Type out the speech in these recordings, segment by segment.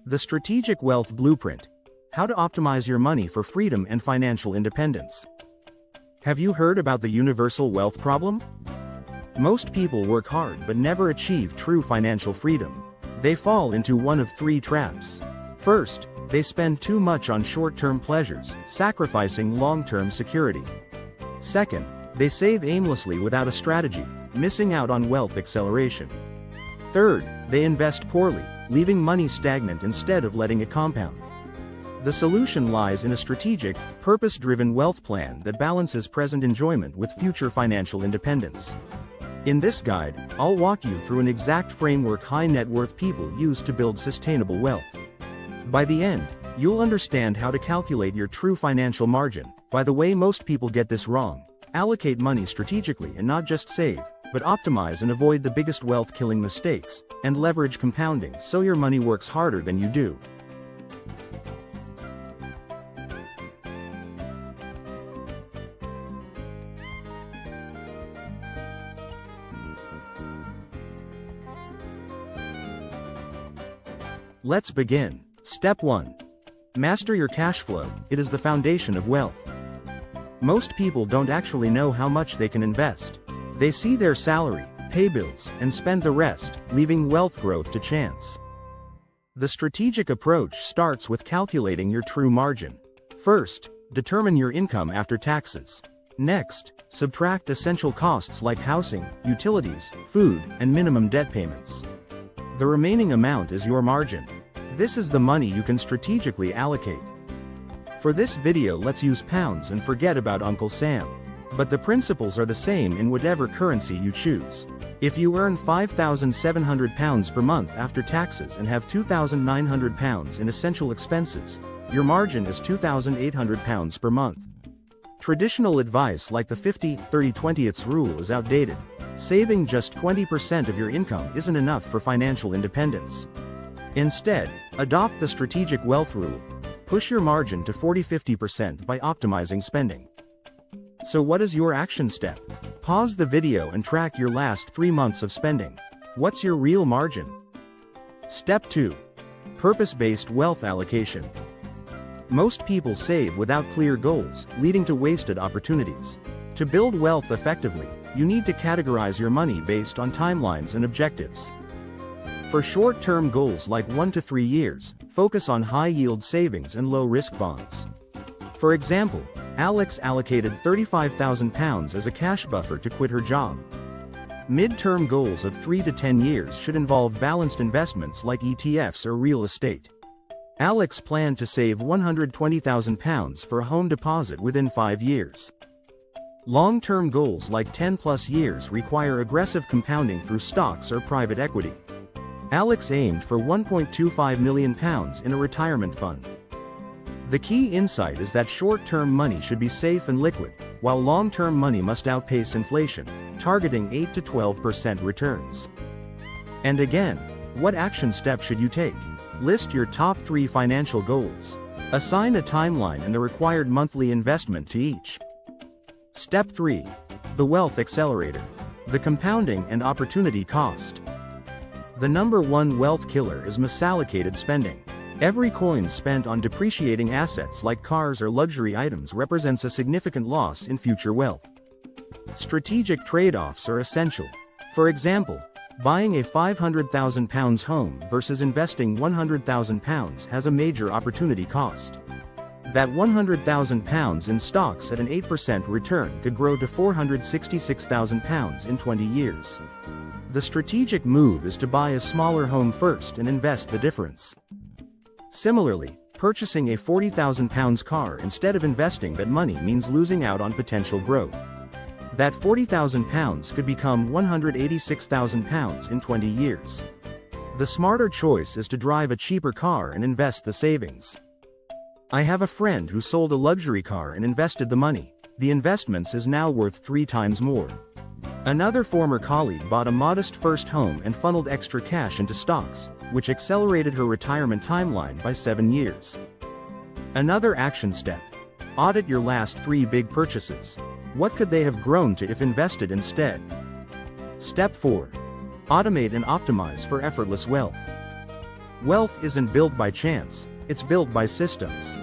The Strategic Wealth Blueprint: How to Optimize Your Money for Freedom and Financial Independence. Have you heard about the universal wealth problem? Most people work hard but never achieve true financial freedom. They fall into one of three traps. First, they spend too much on short-term pleasures, sacrificing long-term security. Second, they save aimlessly without a strategy, missing out on wealth acceleration. Third, they invest poorly, leaving money stagnant instead of letting it compound. The solution lies in a strategic, purpose-driven wealth plan that balances present enjoyment with future financial independence. In this guide, I'll walk you through an exact framework high net worth people use to build sustainable wealth. By the end, you'll understand how to calculate your true financial margin. By the way, most people get this wrong. Allocate money strategically and not just save, but optimize and avoid the biggest wealth-killing mistakes, and leverage compounding so your money works harder than you do. Let's begin. Step 1. Master your cash flow. It is the foundation of wealth. Most people don't actually know how much they can invest. They see their salary, pay bills, and spend the rest, leaving wealth growth to chance. The strategic approach starts with calculating your true margin. First, determine your income after taxes. Next, subtract essential costs like housing, utilities, food, and minimum debt payments. The remaining amount is your margin. This is the money you can strategically allocate. For this video, let's use pounds and forget about Uncle Sam. But the principles are the same in whatever currency you choose. If you earn £5,700 per month after taxes and have £2,900 in essential expenses, your margin is £2,800 per month. Traditional advice like the 50-30-20 rule is outdated. Saving just 20% of your income isn't enough for financial independence. Instead, adopt the strategic wealth rule. Push your margin to 40-50% by optimizing spending. So what is your action step? Pause the video and track your last 3 months of spending. What's your real margin? Step 2. Purpose-based wealth allocation. Most people save without clear goals, leading to wasted opportunities. To build wealth effectively, you need to categorize your money based on timelines and objectives. For short-term goals like 1 to 3 years, focus on high-yield savings and low-risk bonds. For example, Alex allocated £35,000 as a cash buffer to quit her job. Mid-term goals of 3 to 10 years should involve balanced investments like ETFs or real estate. Alex planned to save £120,000 for a home deposit within 5 years. Long-term goals like 10+ years require aggressive compounding through stocks or private equity. Alex aimed for £1.25 million in a retirement fund. The key insight is that short-term money should be safe and liquid, while long-term money must outpace inflation, targeting 8 to 12% returns. And again, what action step should you take? List your top 3 financial goals. Assign a timeline and the required monthly investment to each. Step 3. The Wealth Accelerator. The compounding and opportunity cost. The number one wealth killer is misallocated spending. Every coin spent on depreciating assets like cars or luxury items represents a significant loss in future wealth. Strategic trade-offs are essential. For example, buying a £500,000 home versus investing £100,000 has a major opportunity cost. That £100,000 in stocks at an 8% return could grow to £466,000 in 20 years. The strategic move is to buy a smaller home first and invest the difference. Similarly, purchasing a £40,000 car instead of investing that money means losing out on potential growth. That £40,000 could become £186,000 in 20 years. The smarter choice is to drive a cheaper car and invest the savings. I have a friend who sold a luxury car and invested the money. The investments is now worth 3 times more. Another former colleague bought a modest first home and funneled extra cash into stocks, which accelerated her retirement timeline by 7 years. Another action step. Audit your last 3 big purchases. What could they have grown to if invested instead? Step 4. Automate and optimize for effortless wealth. Wealth isn't built by chance, it's built by systems.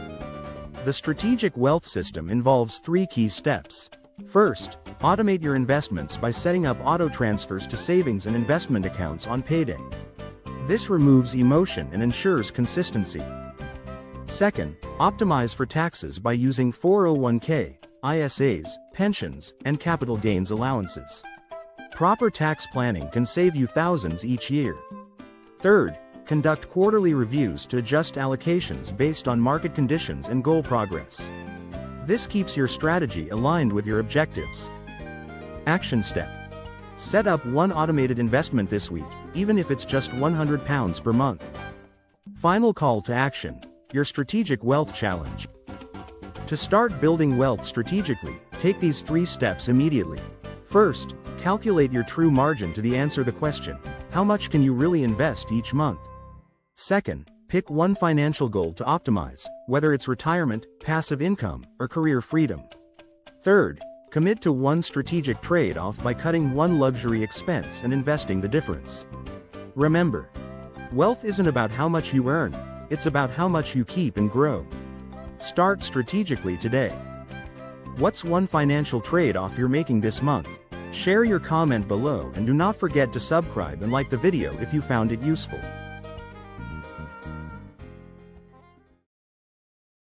The strategic wealth system involves 3 key steps. First, automate your investments by setting up auto transfers to savings and investment accounts on payday. This removes emotion and ensures consistency. Second, optimize for taxes by using 401k, ISAs, pensions, and capital gains allowances. Proper tax planning can save you thousands each year. Third, conduct quarterly reviews to adjust allocations based on market conditions and goal progress. This keeps your strategy aligned with your objectives. Action step. Set up one automated investment this week, even if it's just £100 per month. Final call to action, your strategic wealth challenge. To start building wealth strategically, take these 3 steps immediately. First, calculate your true margin to answer the question, how much can you really invest each month? Second, pick one financial goal to optimize, whether it's retirement, passive income, or career freedom. Third, commit to one strategic trade-off by cutting one luxury expense and investing the difference. Remember, wealth isn't about how much you earn, it's about how much you keep and grow. Start strategically today. What's one financial trade-off you're making this month? Share your comment below and do not forget to subscribe and like the video if you found it useful.